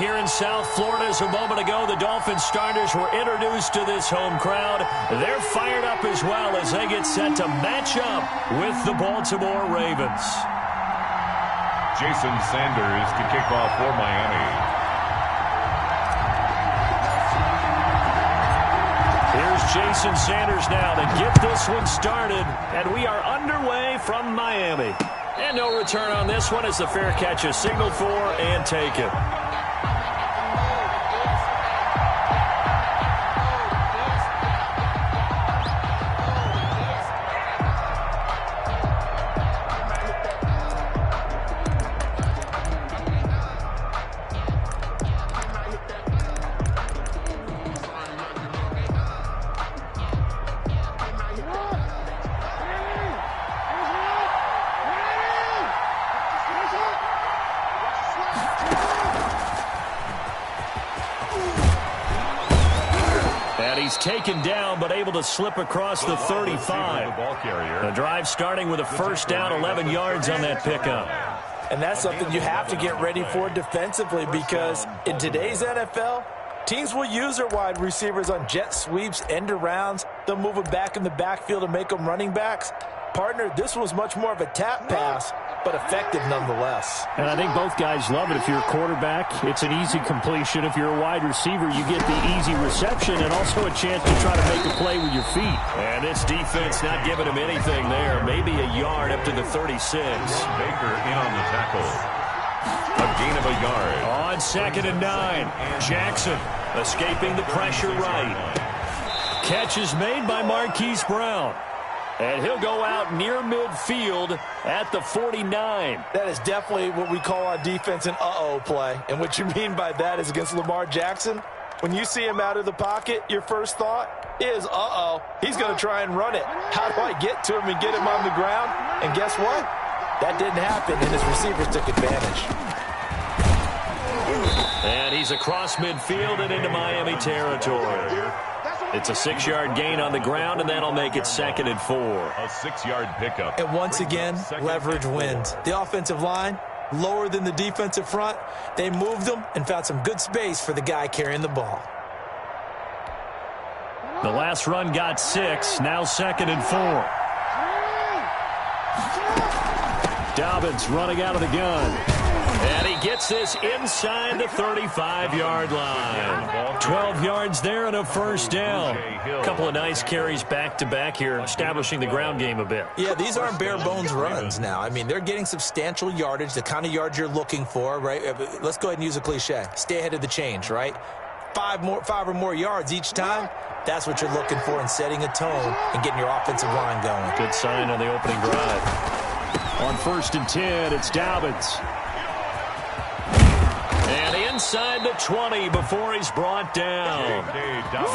here in South Florida. As a moment ago, the Dolphins starters were introduced to this home crowd. They're fired up as well as they get set to match up with the Baltimore Ravens. Jason Sanders to kick off for Miami. Here's Jason Sanders now to get this one started, and we are underway from Miami. And no return on this one as the fair catch is signaled for and taken. He's taken down, but able to slip across the 35. The drive starting with a first down, 11 yards on that pickup. And that's something you have to get ready for defensively, because in today's NFL, teams will use their wide receivers on jet sweeps, end arounds. They'll move them back in the backfield and make them running backs. Partner, this was much more of a tap pass, but effective nonetheless. And I think both guys love it. If you're a quarterback, it's an easy completion. If you're a wide receiver, you get the easy reception and also a chance to try to make a play with your feet. And this defense not giving him anything there. Maybe a yard up to the 36. Baker in on the tackle. A gain of a yard. On 2nd and 9. Jackson escaping the pressure right. Catch is made by Marquise Brown. And he'll go out near midfield at the 49. That is definitely what we call on defense an uh-oh play. And what you mean by that is against Lamar Jackson, when you see him out of the pocket, your first thought is, uh-oh, he's going to try and run it. How do I get to him and get him on the ground? And guess what? That didn't happen, and his receivers took advantage. And he's across midfield and into Miami territory. It's a 6-yard gain on the ground, and that'll make it 2nd and 4. A 6-yard pickup. And once again, leverage wins. The offensive line, lower than the defensive front. They moved them and found some good space for the guy carrying the ball. The last run got 6, now 2nd and 4. Dobbins running out of the gun. And he gets this inside the 35-yard line. 12 yards there and a first down. A couple of nice carries back-to-back here, establishing the ground game a bit. Yeah, these aren't bare-bones runs now. I mean, they're getting substantial yardage, the kind of yards you're looking for, right? Let's go ahead and use a cliche. Stay ahead of the change, right? 5 or more yards each time. That's what you're looking for in setting a tone and getting your offensive line going. Good sign on the opening drive. On 1st and 10, it's Dobbins. And inside the 20 before he's brought down.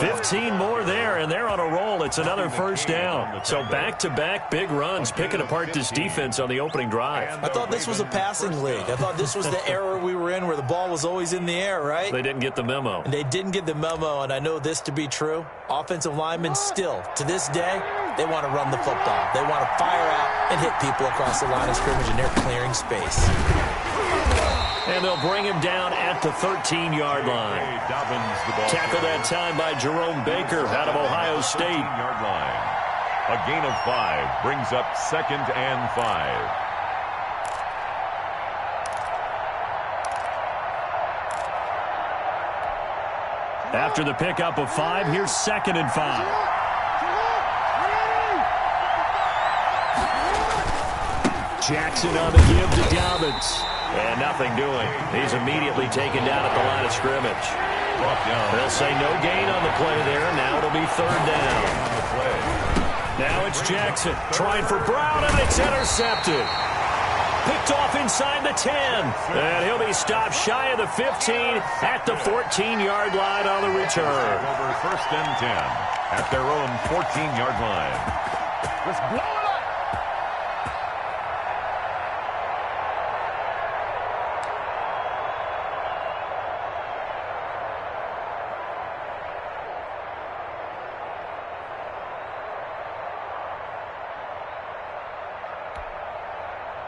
15 more there, and they're on a roll. It's another first down. So back-to-back big runs, picking apart this defense on the opening drive. I thought this was a passing league. I thought this was the era we were in where the ball was always in the air, right? They didn't get the memo. And they didn't get the memo, and I know this to be true. Offensive linemen still, to this day, they want to run the football. They want to fire out and hit people across the line of scrimmage, and they're clearing space. And they'll bring him down at the 13-yard line. Tackled that time by Jerome Baker out of Ohio State. Yard line. A gain of 5 brings up 2nd and 5. After the pickup of 5, here's 2nd and 5. Jackson on the give to Dobbins. And nothing doing. He's immediately taken down at the line of scrimmage. They'll say no gain on the play there. Now it'll be 3rd down. Now it's Jackson trying for Brown, and it's intercepted. Picked off inside the 10. And he'll be stopped shy of the 15 at the 14-yard line on the return. Over 1st and 10 at their own 14-yard line. Let's blow it up.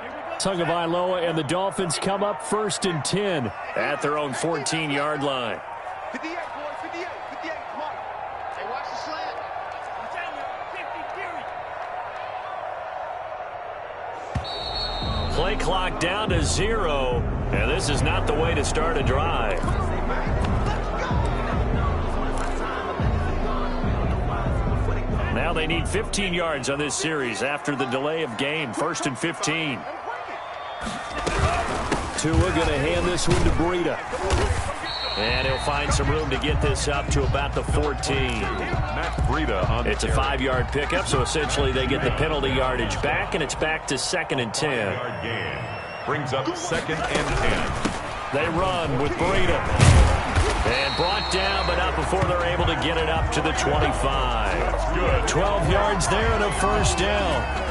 Here we go. Tagovailoa and the Dolphins come up 1st and 10 at their own 14-yard line. 58, boys, 58, 58, come on. Hey, watch the slant. I'm telling you, 50, Play clock down to 0, and this is not the way to start a drive. Now they need 15 yards on this series after the delay of game. 1st and 15. Tua going to hand this one to Breida. And he'll find some room to get this up to about the 14. Matt Breida on It's a 5-yard pickup, so essentially they get the penalty yardage back, and it's back to 2nd and 10. yard gain. Brings up 2nd and 10. They run with Breida. And brought down, but not before they're able to get it up to the 25. Good. 12 yards there and a 1st down.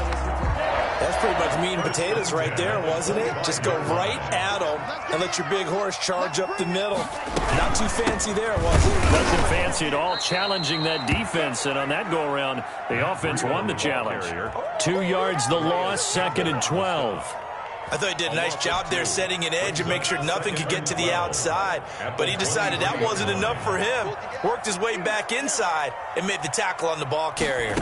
That's pretty much meat and potatoes right there, wasn't it? Just go right at them and let your big horse charge up the middle. Not too fancy there, was it? Wasn't fancy at all, challenging that defense. And on that go-around, the offense won the challenge. 2 yards the loss, 2nd and 12. I thought he did a nice job there setting an edge and make sure nothing could get to the outside. But he decided that wasn't enough for him. Worked his way back inside and made the tackle on the ball carrier.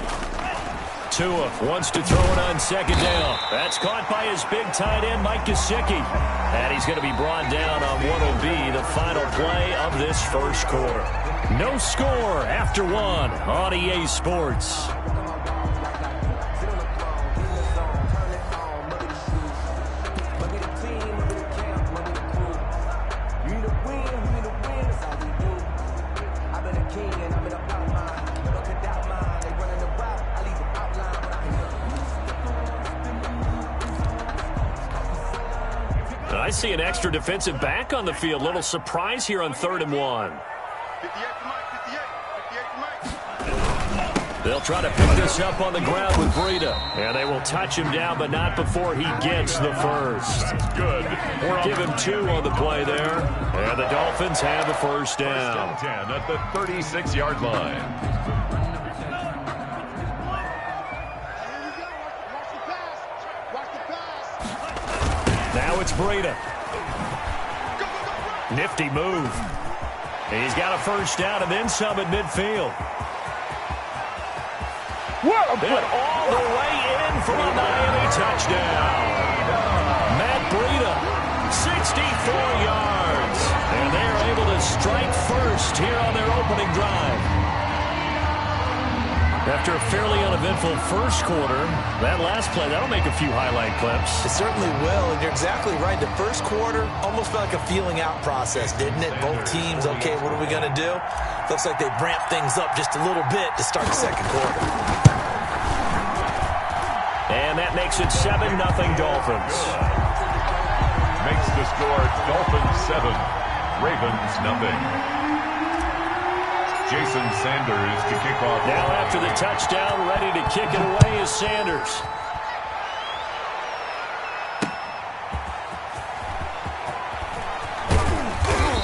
Tua wants to throw it on 2nd down. That's caught by his big tight end, Mike Gesicki. And he's going to be brought down on what will be the final play of this 1st quarter. No score after 1 on EA Sports. I see an extra defensive back on the field. Little surprise here on 3rd and 1. 58 for Mike, 58 for Mike. They'll try to pick this up on the ground with Breida. And they will touch him down, but not before he gets the 1st. Good. Give him 2 on the play there. And the Dolphins have a 1st down. 10 at the 36-yard line. Now it's Breida. Nifty move. He's got a 1st down and then some at midfield. And all the way in for a Miami touchdown. Matt Breida, 64 yards. And they're able to strike first here on their opening drive. After a fairly uneventful 1st quarter, that last play, that'll make a few highlight clips. It certainly will, and you're exactly right. The 1st quarter almost felt like a feeling out process, didn't it? Both teams, okay, what are we going to do? Looks like they ramped things up just a little bit to start the 2nd quarter. And that makes it 7-0 Dolphins. Makes the score Dolphins 7, Ravens 0. Jason Sanders to kick off. Now after the touchdown, ready to kick it away is Sanders.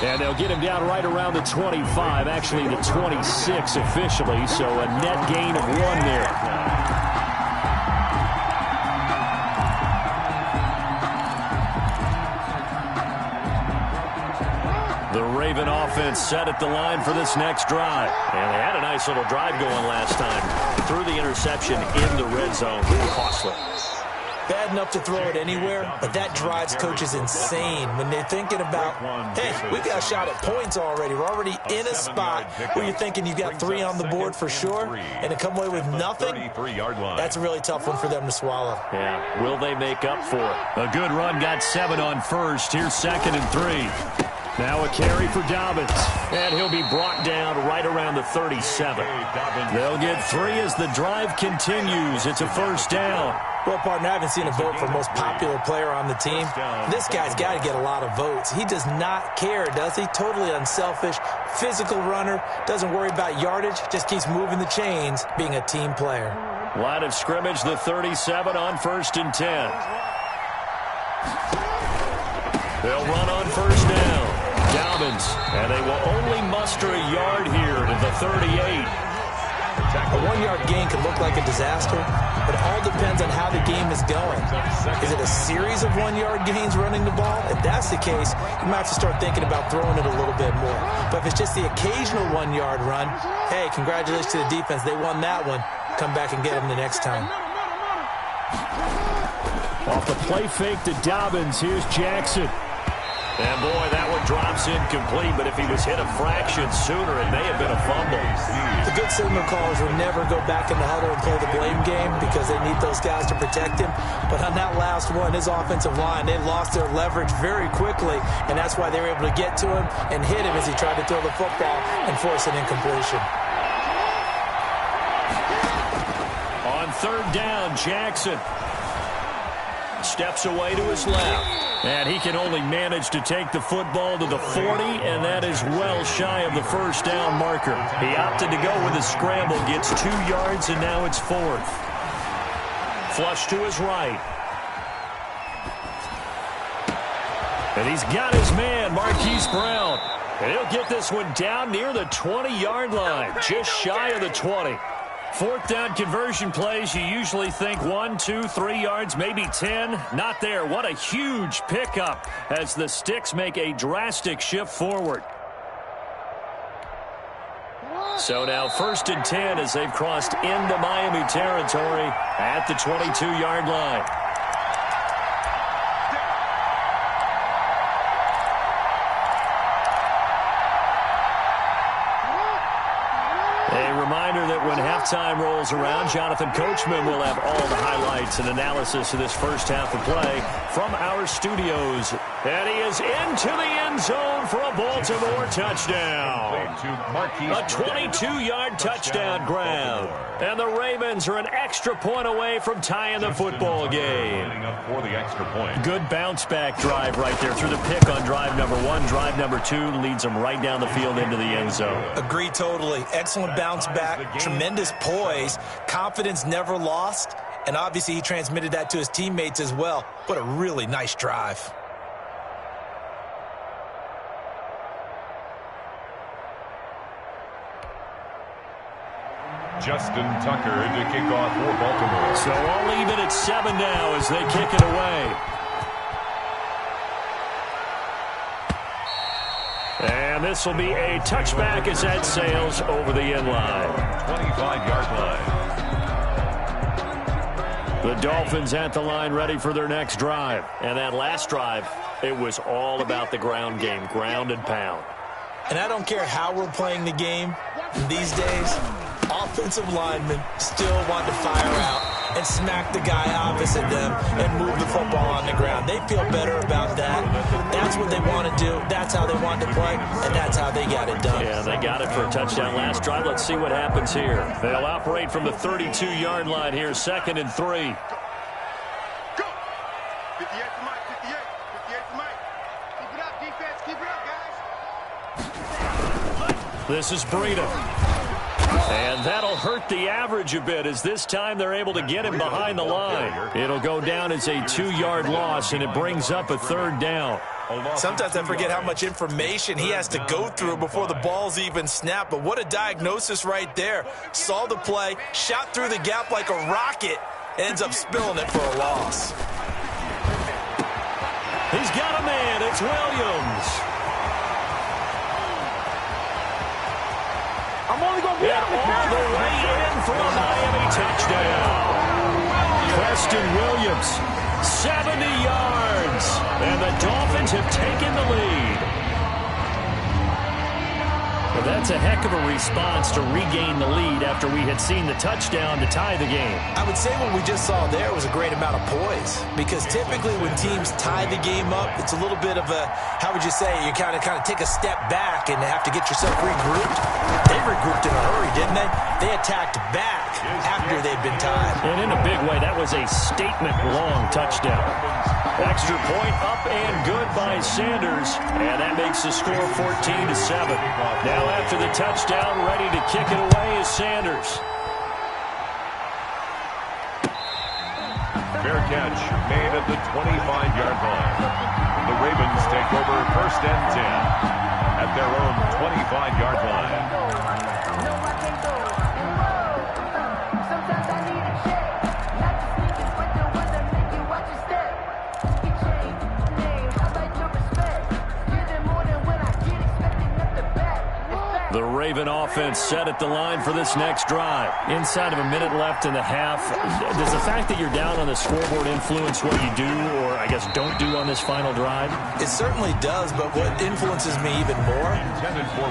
And they'll get him down right around the 25, actually the 26 officially, so a net gain of 1 there. The Raven offense set at the line for this next drive. And they had a nice little drive going last time. Threw the interception in the red zone. Costly. Bad enough to throw it anywhere, but that drives coaches insane when they're thinking about, hey, we've got a shot at points already. We're already in a spot where you're thinking you've got 3 on the board for sure, and to come away with nothing, that's a really tough one for them to swallow. Yeah, will they make up for it? A good run, got 7 on 1st. Here's 2nd and 3. Now a carry for Dobbins, and he'll be brought down right around the 37. They'll get 3 as the drive continues. It's a 1st down. Well, partner, I haven't seen a vote for most popular player on the team. This guy's got to get a lot of votes. He does not care, does he? Totally unselfish, physical runner, doesn't worry about yardage, just keeps moving the chains, being a team player. Line of scrimmage, the 37 on 1st and 10. They'll run on 1st down. Dobbins, and they will only muster a yard here to the 38. A 1-yard gain can look like a disaster, but it all depends on how the game is going. Is it a series of 1-yard gains running the ball? If that's the case, you might have to start thinking about throwing it a little bit more. But if it's just the occasional 1-yard run, hey, congratulations to the defense. They won that one. Come back and get them the next time. Off the play fake to Dobbins, here's Jackson. And boy, that one drops incomplete, but if he was hit a fraction sooner, it may have been a fumble. The good signal callers will never go back in the huddle and play the blame game because they need those guys to protect him. But on that last one, his offensive line, they lost their leverage very quickly, and that's why they were able to get to him and hit him as he tried to throw the football and force an incompletion. On third down, Jackson steps away to his left. And he can only manage to take the football to the 40, and that is well shy of the first down marker. He opted to go with a scramble, gets 2 yards, and now it's 4th. Flush to his right. And he's got his man, Marquise Brown. And he'll get this one down near the 20-yard line, just shy of the 20. 4th down conversion plays, you usually think 1, 2, 3 yards, maybe 10. Not there. What a huge pickup as the Sticks make a drastic shift forward. So now 1st and 10 as they've crossed into Miami territory at the 22-yard line. Reminder that when halftime rolls around, Jonathan Coachman will have all the highlights and analysis of this first half of play from our studios. And he is into the end zone for a Baltimore touchdown. A 22-yard touchdown grab. And the Ravens are an extra point away from tying the football game. Good bounce-back drive right there through the pick on drive number 1. Drive number 2 leads them right down the field into the end zone. Agree totally. Excellent bounce back, tremendous poise, confidence never lost, and obviously he transmitted that to his teammates as well. What a really nice drive. Justin Tucker to kick off for Baltimore. So all even at 7 now as they kick it away. And this will be a touchback as that sails over the end line. 25-yard line. The Dolphins at the line ready for their next drive. And that last drive, it was all about the ground game, ground and pound. And I don't care how we're playing the game these days, offensive linemen still want to fire out and smack the guy opposite them and move the football on the ground. They feel better about that. That's what they want to do. That's how they want to play, and that's how they got it done. Yeah, they got it for a touchdown last drive. Let's see what happens here. They'll operate from the 32-yard line here, 2nd and 3. Go. 58 to Mike, 58. 58 to Mike. Keep it up, defense. Keep it up, guys. This is Breida. And that'll hurt the average a bit as this time they're able to get him behind the line. It'll go down as a 2-yard loss, and it brings up a 3rd down. Sometimes I forget how much information he has to go through before the ball's even snapped, but what a diagnosis right there. Saw the play, shot through the gap like a rocket, ends up spilling it for a loss. He's got a man. It's Williams. I'm only going to be And all the way in for a Miami touchdown. Preston Williams, 70 yards. And the Dolphins have taken the lead. Well, that's a heck of a response to regain the lead after we had seen the touchdown to tie the game. I would say what we just saw there was a great amount of poise, because typically when teams tie the game up, it's a little bit of a, how would you say, you kind of take a step back and have to get yourself regrouped. They regrouped in a hurry, didn't they? They attacked back after they'd been tied. And in a big way, that was a statement-long touchdown. Extra point up and good by Sanders, and that makes the score 14-7. Now after the touchdown, ready to kick it away is Sanders. Fair catch made at the 25-yard line. The Ravens take over 1st and 10 at their own 25-yard line. The Raven offense set at the line for this next drive. Inside of a minute left in the half, does the fact that you're down on the scoreboard influence what you do, or I guess don't do on this final drive? It certainly does, but what influences me even more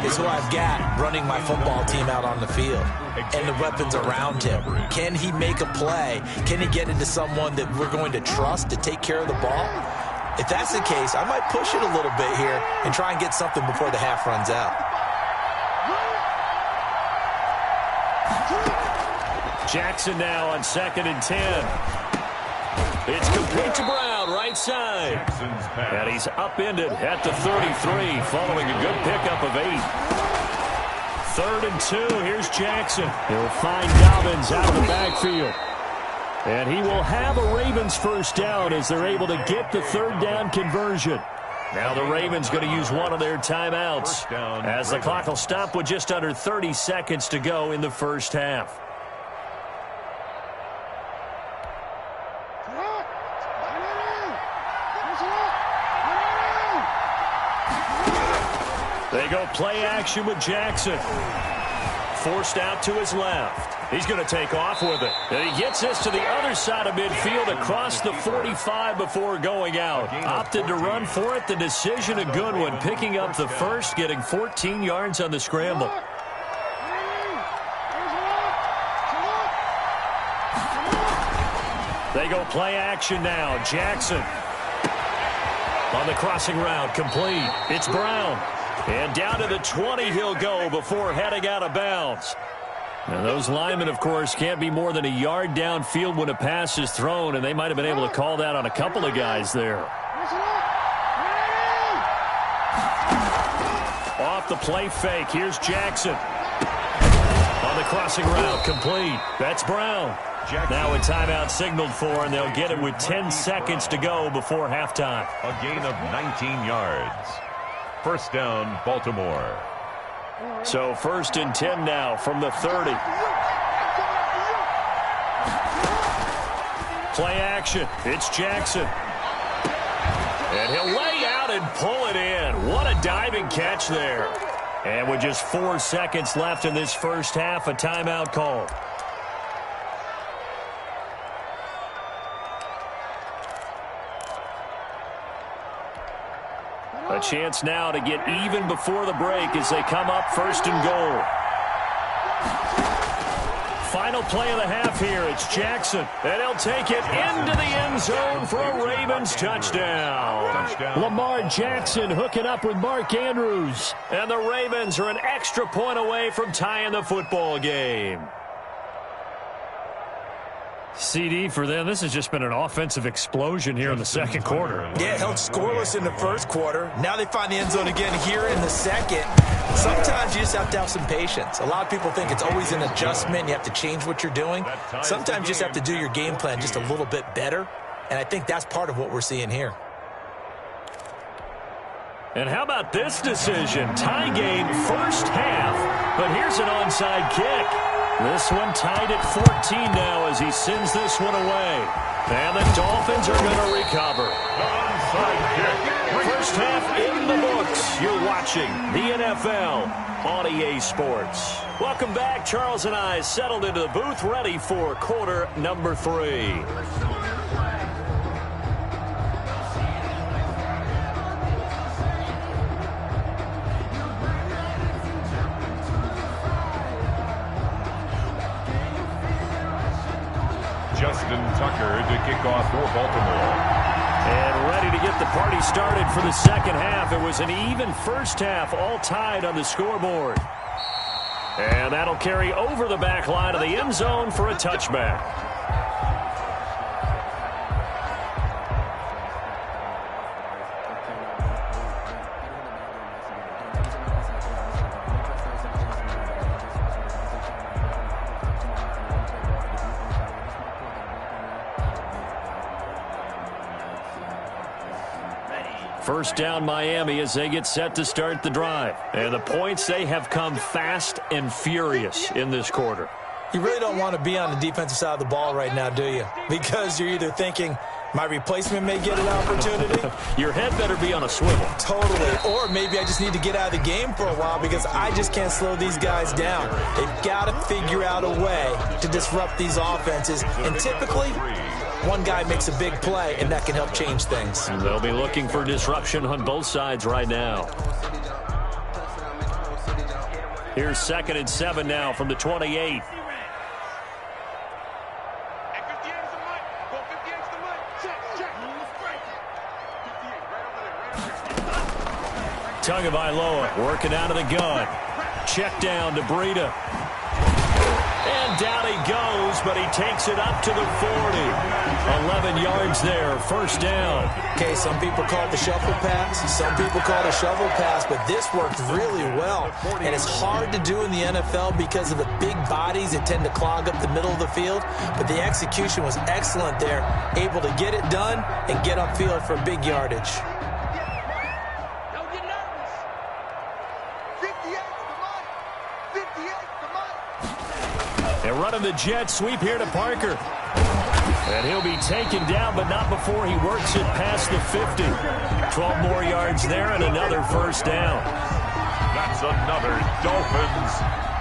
is who I've got running my football team out on the field and the weapons around him. Can he make a play? Can he get into someone that we're going to trust to take care of the ball? If that's the case, I might push it a little bit here and try and get something before the half runs out. Jackson now on 2nd and 10. It's complete to Brown, right side. And he's upended at the 33 following a good pickup of 8. 3rd and 2. Here's Jackson. He'll find Dobbins out of the backfield. And he will have a Ravens first down as they're able to get the 3rd down conversion. Now the Ravens going to use one of their timeouts as the clock will stop with just under 30 seconds to go in the first half. They go play action with Jackson. Forced out to his left. He's going to take off with it. And he gets this to the other side of midfield across the 45 before going out. Opted to run for it. The decision a good one. Picking up the first, getting 14 yards on the scramble. They go play action now. Jackson on the crossing route, complete. It's Brown. And down to the 20 he'll go before heading out of bounds. And those linemen, of course, can't be more than a yard downfield when a pass is thrown, and they might have been able to call that on a couple of guys there. Off the play fake, here's Jackson. On the crossing route, complete. That's Brown. Now a timeout signaled for, and they'll get it with 10 seconds to go before halftime. A gain of 19 yards. First down, Baltimore. So 1st and 10 now from the 30. Play action. It's Jackson. And he'll lay out and pull it in. What a diving catch there. And with just 4 seconds left in this first half, a timeout call. A chance now to get even before the break as they come up 1st and goal. Final play of the half here. It's Jackson. And he'll take it into the end zone for a Ravens touchdown. Lamar Jackson hooking up with Mark Andrews. And the Ravens are an extra point away from tying the football game. CD for them, this has just been an offensive explosion here in the second quarter. Yeah, held scoreless in the first quarter. Now they find the end zone again here in the second. Sometimes you just have to have some patience. A lot of people think it's always an adjustment. You have to change what you're doing. Sometimes you just have to do your game plan just a little bit better. And I think that's part of what we're seeing here. And how about this decision? Tie game first half, but here's an onside kick. This one tied at 14 now as he sends this one away. And the Dolphins are going to recover. Onside kick. First half in the books. You're watching the NFL on EA Sports. Welcome back. Charles and I settled into the booth, ready for quarter number 3. Justin Tucker to kick off for Baltimore. And ready to get the party started for the second half. It was an even first half, all tied on the scoreboard. And that'll carry over the back line of the end zone for a touchback. First down Miami as they get set to start the drive. And the points, they have come fast and furious in this quarter. You really don't want to be on the defensive side of the ball right now, do you? Because you're either thinking, My replacement may get an opportunity. Your head better be on a swivel. Totally. Or maybe I just need to get out of the game for a while because I just can't slow these guys down. They've got to figure out a way to disrupt these offenses. And typically, one guy makes a big play, and that can help change things. And they'll be looking for disruption on both sides right now. Here's 2nd and 7 now from the 28. Tagovailoa working out of the gun. Check down to Breida. And down he goes, but he takes it up to the 40. 11 yards there, first down. Okay, some people call it the shuffle pass. Some people call it a shovel pass, but this worked really well. And it's hard to do in the NFL because of the big bodies that tend to clog up the middle of the field. But the execution was excellent there, able to get it done and get upfield for big yardage. They're running the jet sweep here to Parker. And he'll be taken down, but not before he works it past the 50. 12 more yards there and another first down. That's another Dolphins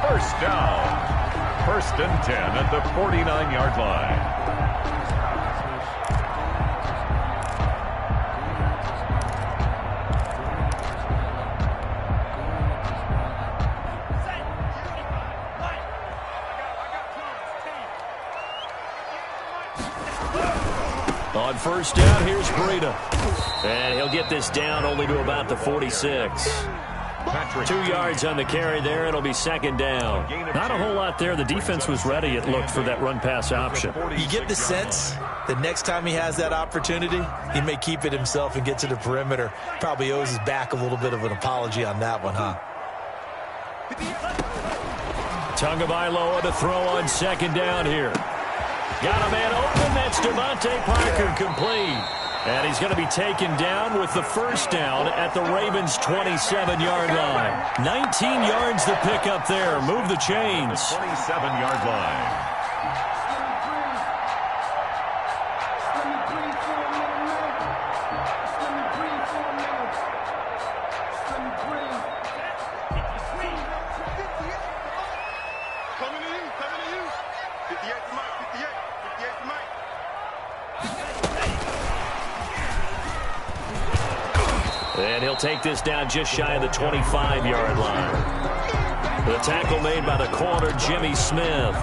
first down. 1st and 10 at the 49-yard line. On first down, here's Breida. And he'll get this down only to about the 46. 2 yards on the carry there. It'll be 2nd down. Not a whole lot there. The defense was ready, it looked, for that run-pass option. You get the sense that next time he has that opportunity, he may keep it himself and get to the perimeter. Probably owes his back a little bit of an apology on that one, huh? Tagovailoa to throw on 2nd down here. Got a man open. That's Devontae Parker, complete. And he's going to be taken down with the first down at the Ravens' 27-yard line. 19 yards to pick up there. Move the chains. 27-yard line. And he'll take this down just shy of the 25-yard line. The tackle made by the corner, Jimmy Smith.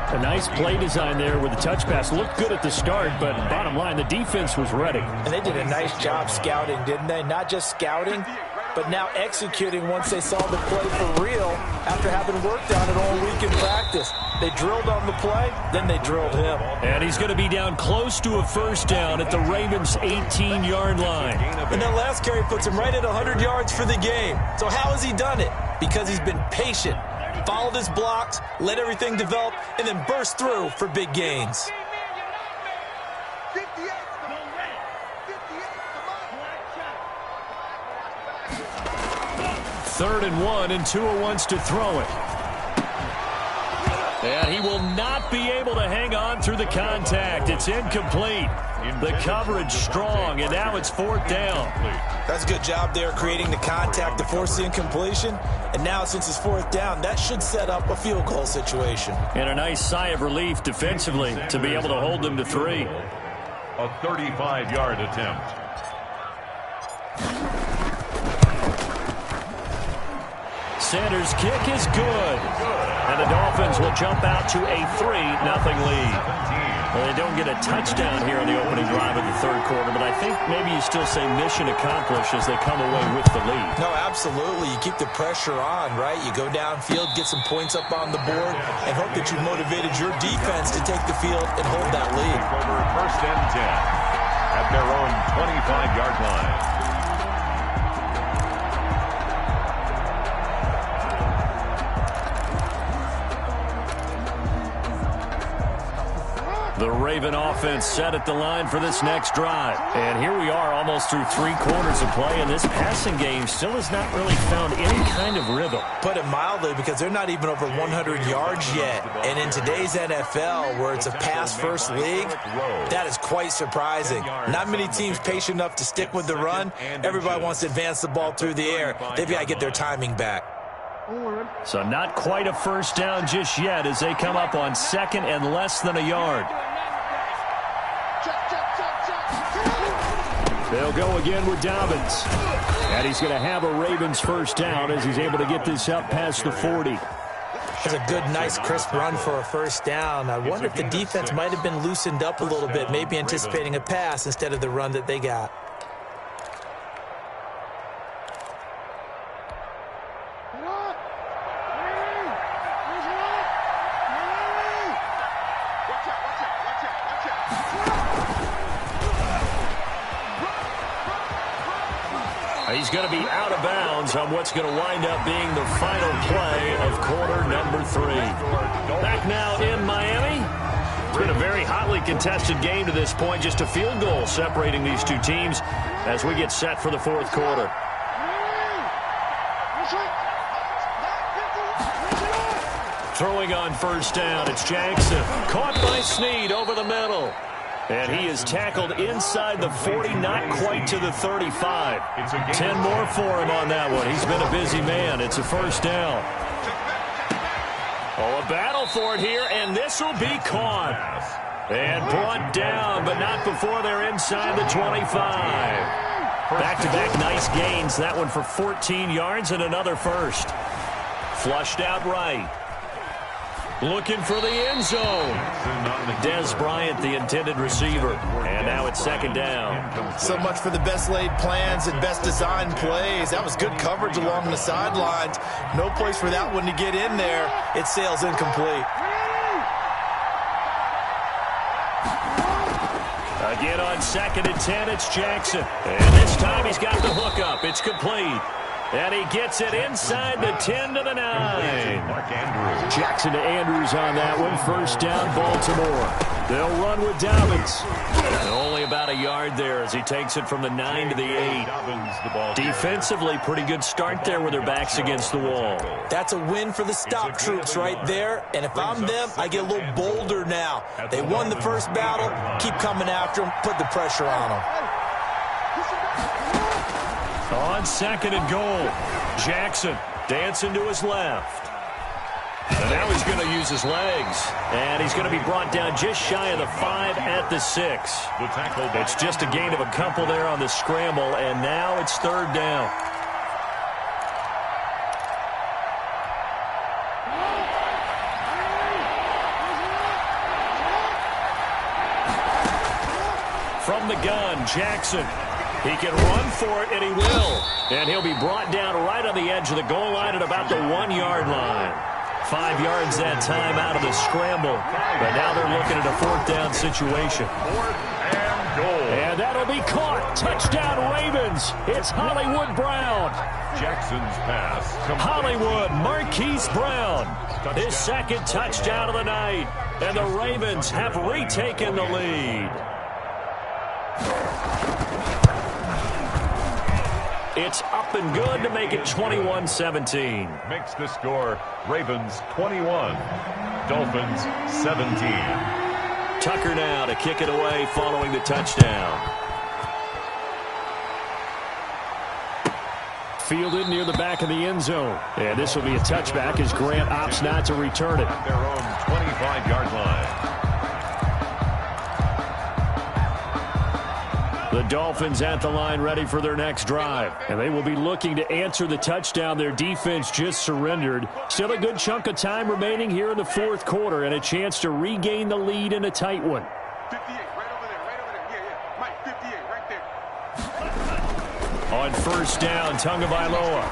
A nice play design there with the touch pass. Looked good at the start, but bottom line, the defense was ready. And they did a nice job scouting, didn't they? Not just scouting, but now executing once they saw the play for real after having worked on it all week in practice. They drilled on the play, then they drilled him. And he's going to be down close to a first down at the Ravens' 18-yard line. And that last carry puts him right at 100 yards for the game. So how has he done it? Because he's been patient, followed his blocks, let everything develop, and then burst through for big gains. Third and 1, and Tua wants to throw it. And he will not be able to hang on through the contact. It's incomplete. The coverage strong, and now it's 4th down. That's a good job there creating the contact to force the incompletion. And now since it's 4th down, that should set up a field goal situation. And a nice sigh of relief defensively to be able to hold them to 3. A 35-yard attempt. Sanders' kick is good. And the Dolphins will jump out to a 3-0 lead. Well, they don't get a touchdown here on the opening drive of the third quarter, but I think maybe you still say mission accomplished as they come away with the lead. No, absolutely. You keep the pressure on, right? You go downfield, get some points up on the board, and hope that you motivated your defense to take the field and hold that lead. Over 1st and 10 at their own 25-yard line. The Raven offense set at the line for this next drive. And here we are almost through 3 quarters of play, and this passing game still has not really found any kind of rhythm. Put it mildly, because they're not even over 100 yards yet. And in today's NFL, where it's a pass-first league, that is quite surprising. Not many teams patient enough to stick with the run. Everybody wants to advance the ball through the air. They've got to get their timing back. So not quite a first down just yet as they come up on 2nd and less than a yard. They'll go again with Dobbins. And he's going to have a Ravens first down as he's able to get this up past the 40. It's a good, nice, crisp run for a first down. I wonder if the defense might have been loosened up a little bit, maybe anticipating a pass instead of the run that they got. He's going to be out of bounds on what's going to wind up being the final play of quarter number 3. Back now in Miami. It's been a very hotly contested game to this point. Just a field goal separating these two teams as we get set for the 4th quarter. Throwing on first down, it's Jackson. Caught by Snead over the middle. And he is tackled inside the 40, not quite to the 35. 10 more for him on that one. He's been a busy man. It's a first down. Oh, a battle for it here, and this will be caught. And brought down, but not before they're inside the 25. Back-to-back nice gains. That one for 14 yards and another first. Flushed out right. Looking for the end zone. Dez Bryant, the intended receiver. And now it's 2nd down. So much for the best laid plans and best designed plays. That was good coverage along the sidelines. No place for that one to get in there. It sails incomplete. Again on 2nd and 10, it's Jackson. And this time he's got the hook up. It's complete. And he gets it inside the 10 to the 9. Jackson to Andrews on that one. First down, Baltimore. They'll run with Dobbins. And only about a yard there as he takes it from the 9 to the 8. Defensively, pretty good start there with their backs against the wall. That's a win for the stop troops right there. And if I'm them, I get a little bolder now. They won the first battle. Keep coming after them. Put the pressure on them. On 2nd and goal, Jackson dancing to his left. And now he's going to use his legs. And he's going to be brought down just shy of the 5 at the 6. It's just a gain of a couple there on the scramble, and now it's 3rd down. From the gun, Jackson. He can run for it, and he will. And he'll be brought down right on the edge of the goal line at about the 1-yard line. 5 yards that time out of the scramble. But now they're looking at a 4th down situation. 4th and goal. And that'll be caught. Touchdown, Ravens. It's Hollywood Brown. Jackson's pass. Hollywood, Marquise Brown. His 2nd touchdown of the night. And the Ravens have retaken the lead. It's up and good to make it 21-17. Makes the score Ravens 21, Dolphins 17. Tucker now to kick it away following the touchdown. Fielded near the back of the end zone. And this will be a touchback as Grant opts not to return it. At their own 25-yard line. The Dolphins at the line ready for their next drive. And they will be looking to answer the touchdown their defense just surrendered. Still a good chunk of time remaining here in the 4th quarter and a chance to regain the lead in a tight one. 58, right over there. Yeah. Mike, 58, right there. On first down, Tagovailoa.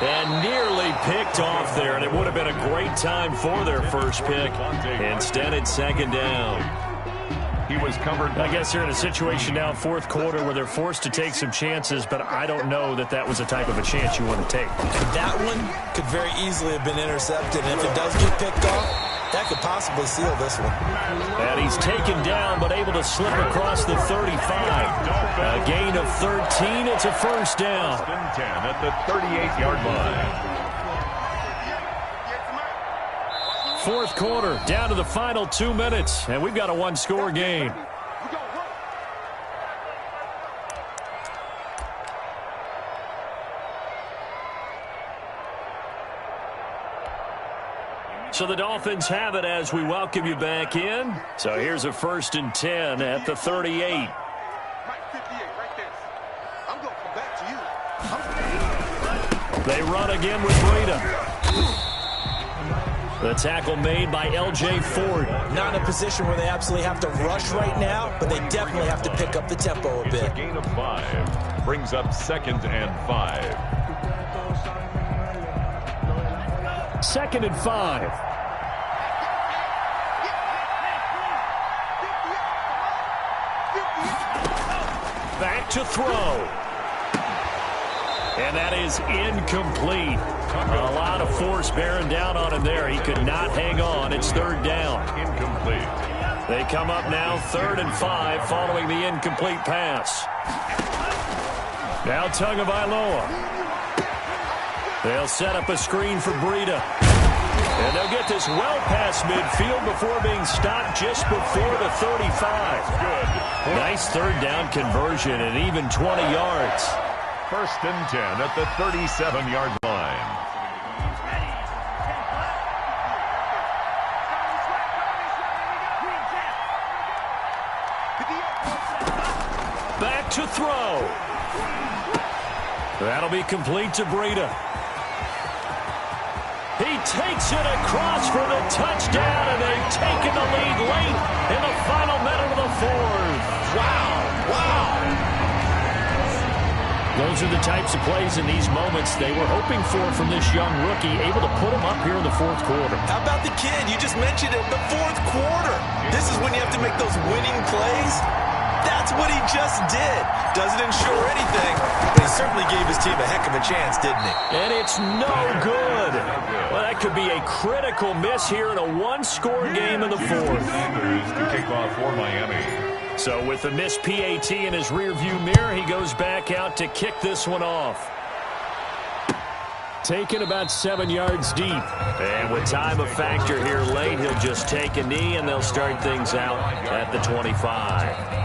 And nearly picked off there, and it would have been a great time for their first pick. Instead, it's 2nd down. He was covered. I guess they're in a situation now, fourth quarter, where they're forced to take some chances, but I don't know that that was the type of a chance you want to take. And that one could very easily have been intercepted, and if it does get picked off, that could possibly seal this one. And he's taken down, but able to slip across the 35. A gain of 13. It's a first down. First and 10 at the 38-yard line. Fourth quarter, down to the final 2 minutes, and we've got a one-score game. So the Dolphins have it as we welcome you back in. So here's a first and 10 at the 38. They run again with Breida. The tackle made by L.J. Ford. Not in a position where they absolutely have to rush right now, but they definitely have to pick up the tempo a bit. It's a gain of 5. Brings up 2nd and 5. 2nd and 5. Back to throw. And that is incomplete. A lot of force bearing down on him there. He could not hang on. It's third down. Incomplete. They come up now 3rd and 5 following the incomplete pass. Now Tagovailoa. They'll set up a screen for Breida. And they'll get this well past midfield before being stopped just before the 35. Good. Nice third down conversion and even 20 yards. First and 10 at the 37-yard line. Back to throw. That'll be complete to Breida. He takes it across for the touchdown, and they've taken the lead late in the final minute of the fourth. Wow. Those are the types of plays in these moments they were hoping for from this young rookie, able to put him up here in the fourth quarter. How about the kid? You just mentioned it, the fourth quarter. This is when you have to make those winning plays. That's what he just did. Doesn't ensure anything, but he certainly gave his team a heck of a chance, didn't he? And it's no good. Well, that could be a critical miss here in a one-score game in the fourth. To kick off for Miami. So with the missed PAT in his rearview mirror, he goes back out to kick this one off. Taken about 7 yards deep. And with time a factor here late, he'll just take a knee, and they'll start things out at the 25.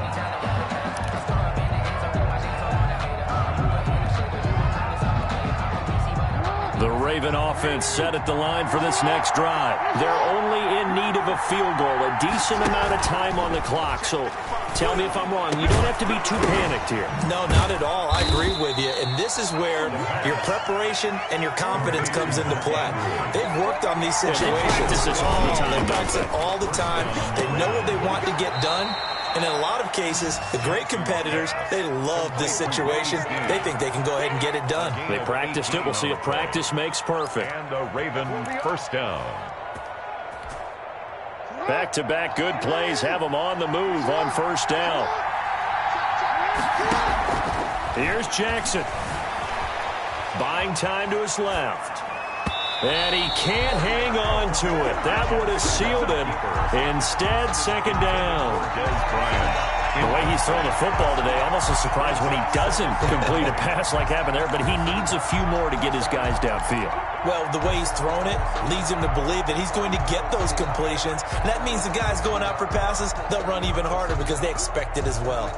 The Raven offense set at the line for this next drive. They're only in need of a field goal, a decent amount of time on the clock. So tell me if I'm wrong. You don't have to be too panicked here. No, not at all. I agree with you. And this is where your preparation and your confidence comes into play. They've worked on these situations. They practice this all the time. They practice it all the time. They know what they want to get done. And in a lot of cases, the great competitors, they love this situation. They think they can go ahead and get it done. They practiced it. We'll see if practice makes perfect. And a Raven first down. Back-to-back good plays have them on the move on first down. Here's Jackson. Buying time to his left. And he can't hang on to it. That would have sealed it. Instead, second down. The way he's throwing the football today, almost a surprise when he doesn't complete a pass like happened there, but he needs a few more to get his guys downfield. Well, the way he's thrown it leads him to believe that he's going to get those completions. And that means the guys going out for passes, they'll run even harder because they expect it as well.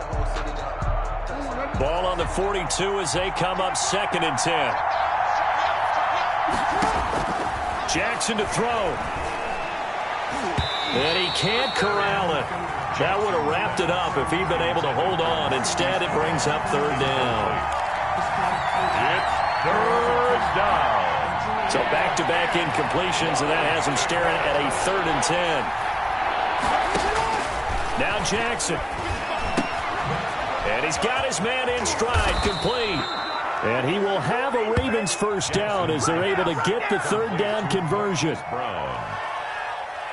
Ball on the 42 as they come up 2nd and 10. Jackson to throw. And he can't corral it. That would have wrapped it up if he'd been able to hold on. Instead, it brings up third down. It's third down. So back-to-back incompletions, and that has him staring at a 3rd and 10. Now Jackson. And he's got his man in stride, complete. And he will have a Ravens first down as they're able to get the third down conversion.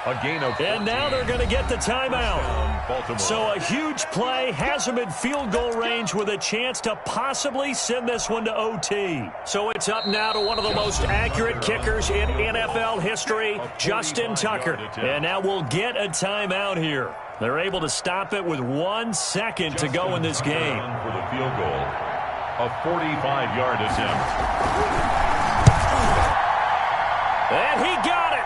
A gain of 14. And now they're going to get the timeout. Baltimore. So a huge play has them in field goal range with a chance to possibly send this one to OT. So it's up now to one of the most accurate kickers in NFL history, Justin Tucker. And now we'll get a timeout here. They're able to stop it with 1 second to go in this game. For the field goal, a 45-yard attempt. And he got it.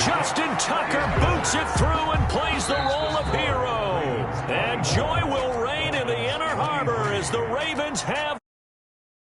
Justin Tucker boots it through and plays the role of hero. And joy will reign in the Inner Harbor as the Ravens have